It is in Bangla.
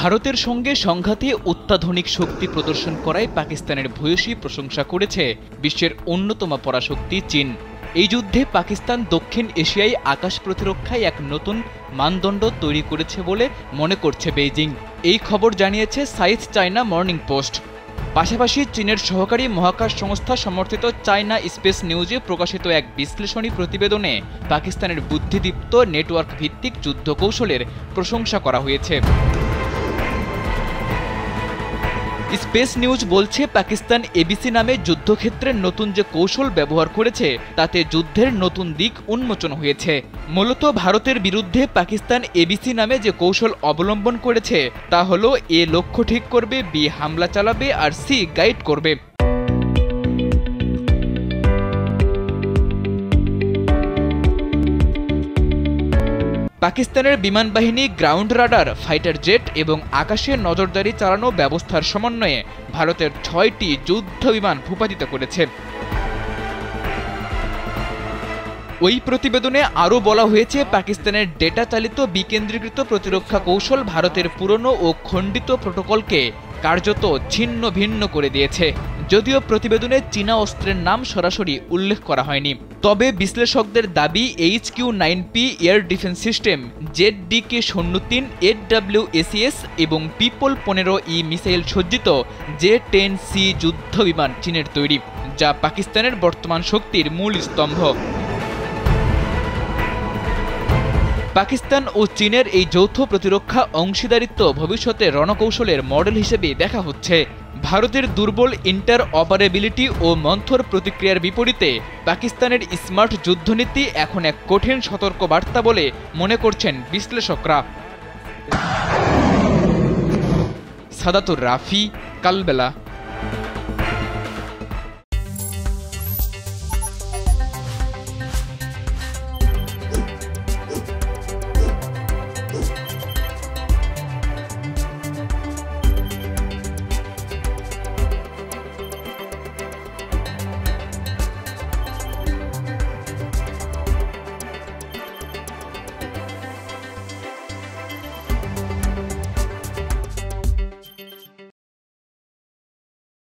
ভারতের সঙ্গে সংঘাতে অত্যাধুনিক শক্তি প্রদর্শন করায় পাকিস্তানের ভূয়সী প্রশংসা করেছে বিশ্বের অন্যতম পরাশক্তি চীন। এই যুদ্ধে পাকিস্তান দক্ষিণ এশিয়ায় আকাশ প্রতিরক্ষায় এক নতুন মানদণ্ড তৈরি করেছে বলে মনে করছে বেইজিং। এই খবর জানিয়েছে সাউথ চায়না মর্নিং পোস্ট। পাশাপাশি চীনের সহকারী মহাকাশ সংস্থা সমর্থিত চায়না স্পেস নিউজে প্রকাশিত এক বিশ্লেষণী প্রতিবেদনে পাকিস্তানের বুদ্ধিদীপ্ত নেটওয়ার্ক ভিত্তিক যুদ্ধ কৌশলের প্রশংসা করা হয়েছে। স্পেস নিউজ বলছে, পাকিস্তান এবিসি নামে যুদ্ধক্ষেত্রে নতুন যে কৌশল ব্যবহার করেছে তাতে যুদ্ধের নতুন দিক উন্মোচন হয়েছে। মূলত ভারতের বিরুদ্ধে পাকিস্তান এবিসি নামে যে কৌশল অবলম্বন করেছে তা হলো এ লক্ষ্য ঠিক করবে, বি হামলা চালাবে আর সি গাইড করবে। পাকিস্তানের বিমান বাহিনী গ্রাউন্ড রাডার, ফাইটার জেট এবং আকাশে নজরদারি চালানো ব্যবস্থার সমন্বয়ে ভারতের ৬টি যুদ্ধ বিমান ভূপাতিত করেছে। ওই প্রতিবেদনে আরও বলা হয়েছে, পাকিস্তানের ডেটা চালিত বিকেন্দ্রীকৃত প্রতিরক্ষা কৌশল ভারতের পুরনো ও খণ্ডিত প্রোটোকলকে কার্যত ছিন্ন ভিন্ন করে দিয়েছে। যদিও প্রতিবেদনে চীনা অস্ত্রের নাম সরাসরি উল্লেখ করা হয়নি, তবে বিশ্লেষকদের দাবি HQ-9P air defence system, ZDK-03 AWACS এবং পিপল-15E মিসাইল সজ্জিত J-10C যুদ্ধ বিমান চীনের তৈরি, যা পাকিস্তানের বর্তমান শক্তির মূল স্তম্ভ। পাকিস্তান ও চীনের এই যৌথ প্রতিরক্ষা অংশীদারিত্ব ভবিষ্যতে রণকৌশলের মডেল হিসেবে দেখা হচ্ছে। ভারতের দুর্বল ইন্টার অপারেবিলিটি ও মন্থর প্রতিক্রিয়ার বিপরীতে পাকিস্তানের স্মার্ট যুদ্ধনীতি এখন এক কঠিন সতর্ক বার্তা বলে মনে করছেন বিশ্লেষকরা। সাদাতুর রাফি, কালবেলা।